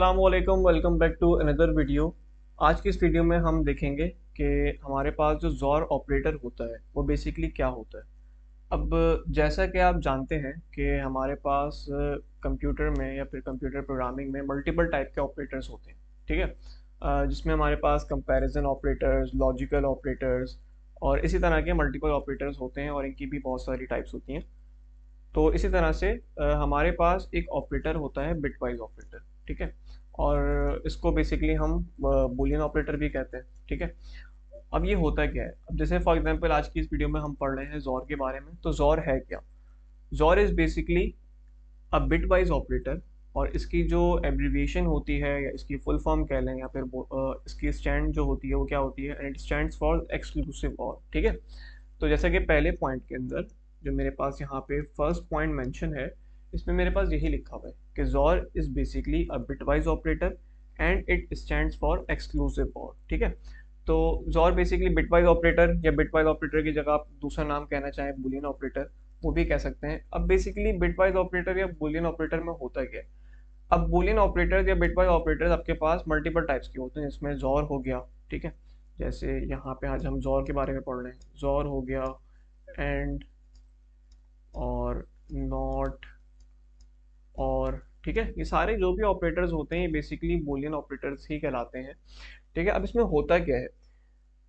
असलामुअलैकुम, welcome back to another video. आज की इस वीडियो में हम देखेंगे कि हमारे पास जो ज़ोर ऑपरेटर होता है वो बेसिकली क्या होता है। अब जैसा कि आप जानते हैं कि हमारे पास कंप्यूटर में या फिर कंप्यूटर प्रोग्रामिंग में मल्टीपल टाइप के ऑपरेटर्स होते हैं, ठीक है। जिसमें हमारे पास कंपैरिजन ऑपरेटर्स, लॉजिकल ऑपरेटर्स और इसी तरह के मल्टीपल ऑपरेटर्स होते हैं और इनकी भी बहुत सारी टाइप्स होती हैं। तो इसी तरह से हमारे पास एक ऑपरेटर होता है बिटवाइज ऑपरेटर, ठीक है। और इसको बेसिकली हम बूलियन ऑपरेटर भी कहते हैं, ठीक है। अब ये होता क्या है, अब जैसे फॉर एग्जांपल आज की इस वीडियो में हम पढ़ रहे हैं जोर के बारे में। तो जोर है क्या? जोर is basically a bitwise operator. और इसकी जो एब्रीविएशन होती है या इसकी फुल फॉर्म कह लें या फिर इसकी स्टैंड जो होती है वो क्या होती है, and it stands for exclusive और, ठीक है। तो जैसा कि पहले पॉइंट के अंदर जो मेरे पास यहाँ पे फर्स्ट पॉइंट मेंशन है, इसमें मेरे पास यही लिखा हुआ है कि जोर is basically a bitwise operator and it stands for exclusive और, ठीक है। तो जोर बेसिकली बिटवाइज ऑपरेटर या बिटवाइज ऑपरेटर की जगह आप दूसरा नाम कहना चाहें बुलियन ऑपरेटर, वो भी कह सकते हैं। अब बेसिकली बिटवाइज ऑपरेटर या बुलियन ऑपरेटर में होता क्या है, अब बुलियन ऑपरेटर्स या बिटवाइज ऑपरेटर्स आपके पास मल्टीपल टाइप्स के होते हैं, जिसमें जोर हो गया, ठीक है। जैसे यहाँ पे आज हम जोर के बारे में पढ़ रहे हैं, जोर हो गया, एंड और नॉट और, ठीक है। ये सारे जो भी ऑपरेटर्स होते हैं ये बेसिकली बूलियन ऑपरेटर्स ही कहलाते हैं, ठीक है। अब इसमें होता क्या है,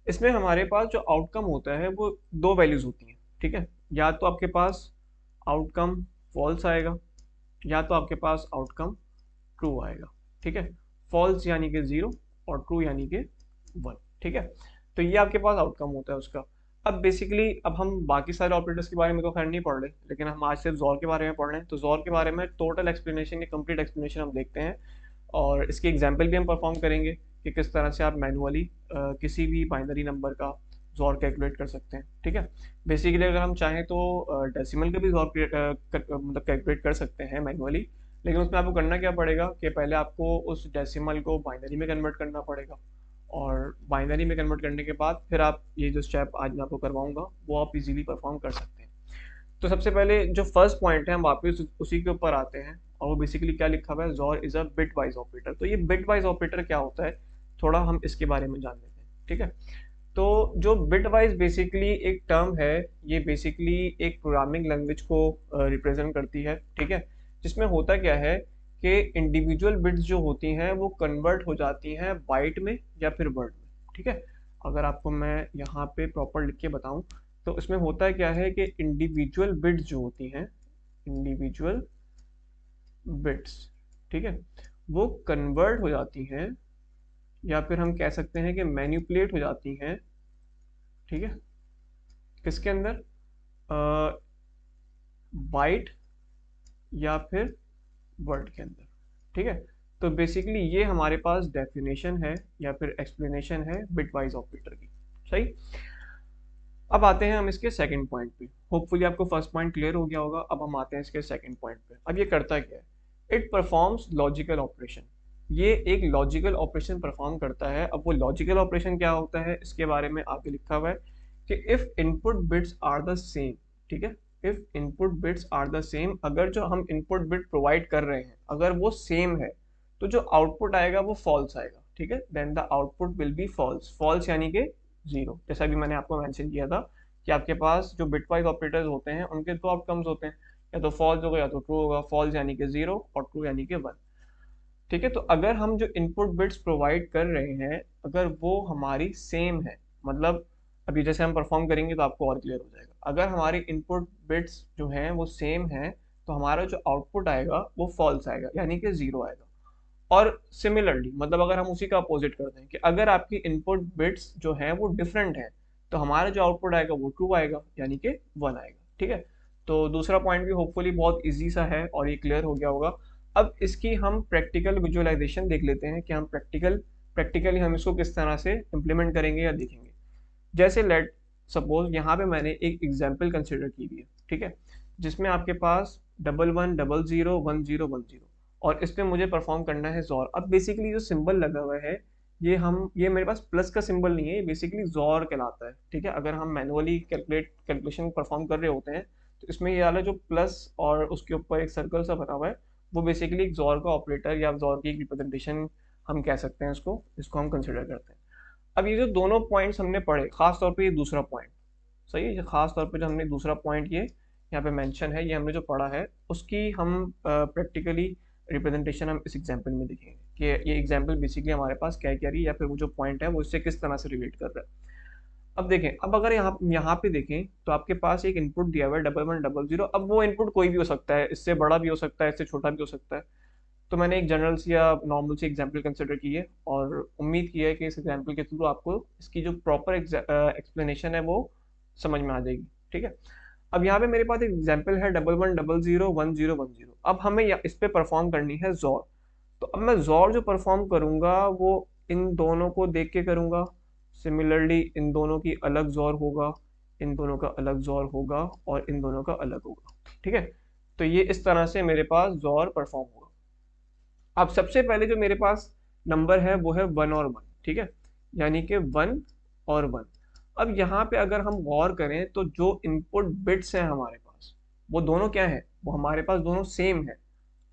इसमें हमारे पास जो आउटकम होता है वो दो वैल्यूज होती हैं, ठीक है। या तो आपके पास आउटकम फॉल्स आएगा या तो आपके पास आउटकम ट्रू आएगा, ठीक है। फॉल्स यानी कि जीरो और ट्रू यानी कि वन, ठीक है। तो ये आपके पास आउटकम होता है उसका। अब बेसिकली अब हम बाकी सारे ऑपरेटर्स के बारे में तो खैर नहीं पढ़ रहे, लेकिन हम आज सिर्फ जोर के बारे में पढ़ रहे हैं। तो जोर के बारे में टोटल एक्सप्लेनेशन या कंप्लीट एक्सप्लेनेशन हम देखते हैं और इसकी एग्जाम्पल भी हम परफॉर्म करेंगे कि किस तरह से आप मैनुअली किसी भी बाइनरी नंबर का जोर कैलकुलेट कर सकते हैं, ठीक है। बेसिकली अगर हम चाहें तो डेसिमल का भी जोर मतलब कैलकुलेट कर सकते हैं मैनुअली, लेकिन उसमें आपको करना क्या पड़ेगा कि पहले आपको उस डेसिमल को बाइनरी में कन्वर्ट करना पड़ेगा और बाइनरी में कन्वर्ट करने के बाद फिर आप ये जो स्टेप आज मैं आपको करवाऊंगा वो आप इजीली परफॉर्म कर सकते हैं। तो सबसे पहले जो फर्स्ट पॉइंट है हम वापस उसी के ऊपर आते हैं और वो बेसिकली क्या लिखा हुआ है, जोर is a bit wise operator. तो ये बिट वाइज ऑपरेटर क्या होता है, थोड़ा हम इसके बारे में जान लेते हैं, ठीक है। तो जो बिट वाइज बेसिकली एक टर्म है, ये बेसिकली एक प्रोग्रामिंग लैंग्वेज को रिप्रेजेंट करती है, ठीक है। जिसमें होता क्या है कि इंडिविजुअल बिट्स जो होती हैं वो कन्वर्ट हो जाती हैं बाइट में या फिर वर्ड में, ठीक है। अगर आपको मैं यहाँ पे प्रॉपर लिख के बताऊं तो इसमें होता क्या है कि इंडिविजुअल बिट्स जो होती हैं, इंडिविजुअल बिट्स, ठीक है, वो कन्वर्ट हो जाती हैं या फिर हम कह सकते हैं कि मैनिपुलेट हो जाती हैं, ठीक है। किसके अंदर, बाइट या फिर वर्ड के अंदर, ठीक है। तो बेसिकली ये हमारे पास डेफिनेशन है या फिर एक्सप्लेनेशन है बिटवाइज ऑपरेटर की, सही। अब आते हैं हम इसके सेकंड पॉइंट पे। होपफुली आपको फर्स्ट पॉइंट क्लियर हो गया होगा। अब हम आते हैं इसके सेकंड पॉइंट पे। अब ये करता क्या है, इट परफॉर्म्स लॉजिकल ऑपरेशन। ये एक लॉजिकल ऑपरेशन परफॉर्म करता है। अब वो लॉजिकल ऑपरेशन क्या होता है इसके बारे में आगे लिखा हुआ है कि if input bits are the same, ठीक है। If input bits are the same, अगर जो हम इनपुट बिट प्रोवाइड कर रहे हैं अगर वो सेम है तो जो आउटपुट आएगा वो फॉल्स आएगा, ठीक है। Then the output will be false. False यानी कि जीरो। जैसा भी मैंने आपको मेंशन किया था कि आपके पास जो बिटवाइज ऑपरेटर्स होते हैं उनके दो आउटकम्स होते हैं, या तो फॉल्स होगा या तो ट्रू होगा। फॉल्स यानी कि जीरो और ट्रू यानी कि वन, ठीक है। तो अगर हम जो इनपुट बिट्स प्रोवाइड कर रहे हैं अगर वो हमारी सेम है, मतलब अभी जैसे हम परफॉर्म करेंगे तो आपको और क्लियर हो जाएगा। अगर हमारी इनपुट बिट्स जो हैं वो सेम हैं तो हमारा जो आउटपुट आएगा वो फॉल्स आएगा यानी कि जीरो आएगा। और सिमिलरली मतलब अगर हम उसी का अपोजिट करते हैं कि अगर आपकी इनपुट बिट्स जो हैं वो डिफरेंट हैं तो हमारा जो आउटपुट आएगा वो ट्रू आएगा यानी कि वन आएगा, ठीक है। तो दूसरा पॉइंट भी होपफुली बहुत इजी सा है और ये क्लियर हो गया होगा। अब इसकी हम प्रैक्टिकल विजुअलाइजेशन देख लेते हैं कि हम प्रैक्टिकली हम इसको किस तरह से इम्प्लीमेंट करेंगे या देखेंगे। जैसे लेट सपोज यहाँ पे मैंने एक एग्जाम्पल कंसिडर की हुई है, ठीक है, जिसमें आपके पास 1100 10 10 और इस पे मुझे परफॉर्म करना है जोर। अब बेसिकली जो सिंबल लगा हुआ है ये मेरे पास प्लस का सिंबल नहीं है, ये बेसिकली जोर कहलाता है, ठीक है। अगर हम मैनुअली कैलकुलेशन परफॉर्म कर रहे होते हैं तो इसमें ये वाला जो प्लस और उसके ऊपर एक सर्कल सा बना हुआ है वो बेसिकली एक XOR का ऑपरेटर या XOR की एक रिप्रेजेंटेशन हम कह सकते हैं इसको, जिसको हम कंसिडर करते हैं। अब ये जो दोनों पॉइंट्स हमने पढ़े, खास तौर पे ये दूसरा पॉइंट, सही है, ये खास तौर पे जो हमने दूसरा पॉइंट ये यहाँ पे मेंशन है, ये हमने जो पढ़ा है उसकी हम प्रैक्टिकली रिप्रेजेंटेशन हम इस एग्जांपल में देखेंगे कि ये एग्जांपल बेसिकली हमारे पास क्या कह रही है, या फिर वो जो पॉइंट है वो इससे किस तरह से रिलेट कर रहा है। अब देखें, अब अगर यहाँ पे देखें तो आपके पास एक इनपुट दिया हुआ है 1100। अब वो इनपुट कोई भी हो सकता है, इससे बड़ा भी हो सकता है, इससे छोटा भी हो सकता है। तो मैंने एक जनरल सी या नॉर्मल सी एग्जांपल कंसिडर की है, और उम्मीद की है कि इस एग्जांपल के थ्रू आपको इसकी जो प्रॉपर एक्सप्लेनेशन है वो समझ में आ जाएगी। ठीक है, अब यहाँ पे मेरे पास एक एग्जांपल है 11001010। अब हमें इस पे परफॉर्म करनी है जोर। तो अब मैं जोर जो परफॉर्म करूंगा वो इन दोनों को देख के करूंगा। सिमिलरली इन दोनों की अलग जोर होगा, इन दोनों का अलग जोर होगा, और इन दोनों का अलग होगा। ठीक है, तो ये इस तरह से मेरे पास जोर परफॉर्म होगा। अब सबसे पहले जो मेरे पास नंबर है वो है 1 और 1। ठीक है, यानी कि 1 और 1। अब यहाँ पे अगर हम गौर करें तो जो इनपुट बिट्स हैं हमारे पास, वो दोनों क्या है, वो हमारे पास दोनों सेम है।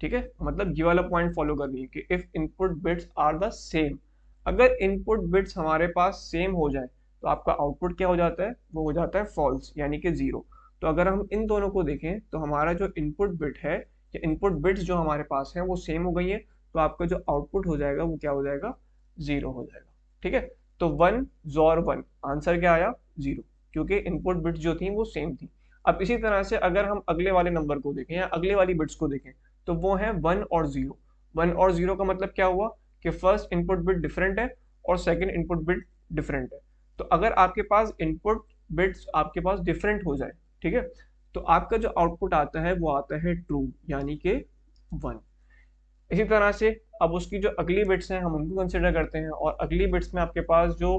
ठीक है, मतलब ये वाला पॉइंट फॉलो करनी है कि if input bits are the same. अगर इनपुट बिट्स हमारे पास सेम हो जाए तो आपका आउटपुट क्या हो जाता है, वो हो जाता है फॉल्स, यानी कि 0। तो अगर हम इन दोनों को देखें तो हमारा जो इनपुट बिट है या इनपुट बिट्स जो हमारे पास हैं वो सेम हो गई है, तो आपका जो आउटपुट हो जाएगा वो क्या हो जाएगा, 0 हो जाएगा। ठीक है, तो 1 जोर 1, आंसर क्या आया, 0, क्योंकि इनपुट बिट्स जो थी वो सेम थी। अब इसी तरह से अगर हम अगले वाले नंबर को देखें या अगले वाली बिट्स को देखें तो वो है 1 और 0। 1 और 0 का मतलब क्या हुआ कि फर्स्ट इनपुट बिट डिफरेंट है और सेकंड इनपुट बिट डिफरेंट है। तो अगर आपके पास इनपुट बिट्स आपके पास डिफरेंट हो जाए, ठीक है, तो आपका जो आउटपुट आता है वो आता है ट्रू, यानी कि 1। इसी तरह से अब उसकी जो अगली बिट्स हैं हम उनको कंसिडर करते हैं, और अगली बिट्स में आपके पास जो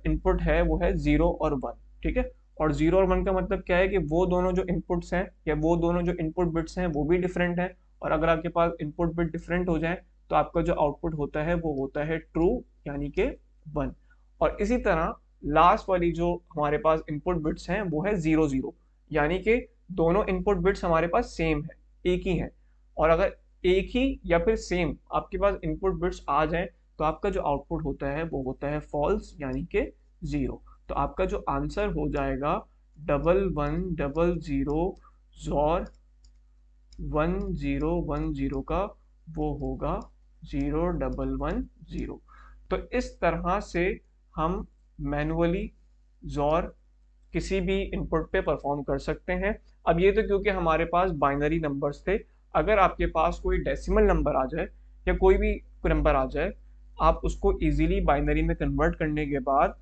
इनपुट है वो है 0 और 1। ठीक है, और 0 और 1 का मतलब क्या है कि वो दोनों जो इनपुट्स हैं या वो दोनों जो इनपुट बिट्स हैं वो भी डिफरेंट हैं, और अगर आपके पास इनपुट बिट डिफरेंट हो जाए तो आपका जो आउटपुट होता है वो होता है ट्रू, यानी कि 1। और इसी तरह लास्ट वाली जो हमारे पास इनपुट बिट्स हैं वो है 0 0, यानी कि दोनों इनपुट बिट्स हमारे पास सेम है, एक ही है। और अगर एक ही या फिर सेम आपके पास इनपुट बिट्स आ जाए तो आपका जो आउटपुट होता है वो होता है फॉल्स, यानी कि 0। तो आपका जो आंसर हो जाएगा 1100 जोर 1010 का, वो होगा 0110। तो इस तरह से हम मैनुअली जोर किसी भी इनपुट पे परफॉर्म कर सकते हैं। अब ये तो क्योंकि हमारे पास बाइनरी नंबर्स थे, अगर आपके पास कोई डेसिमल नंबर आ जाए या कोई भी नंबर आ जाए, आप उसको इजीली बाइनरी में कन्वर्ट करने के बाद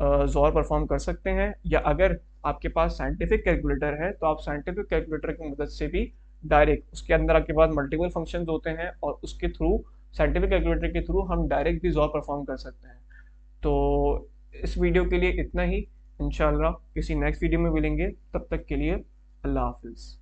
जोर परफॉर्म कर सकते हैं। या अगर आपके पास साइंटिफिक कैलकुलेटर है तो आप साइंटिफिक कैलकुलेटर की मदद से भी डायरेक्ट, उसके अंदर आपके पास मल्टीपल फंक्शंस होते हैं और उसके थ्रू, साइंटिफिक कैलकुलेटर के थ्रू हम डायरेक्ट भी जोर परफॉर्म कर सकते हैं। तो इस वीडियो के लिए इतना ही। इंशाल्लाह किसी नेक्स्ट वीडियो में मिलेंगे, तब तक के लिए अल्लाह हाफिज़।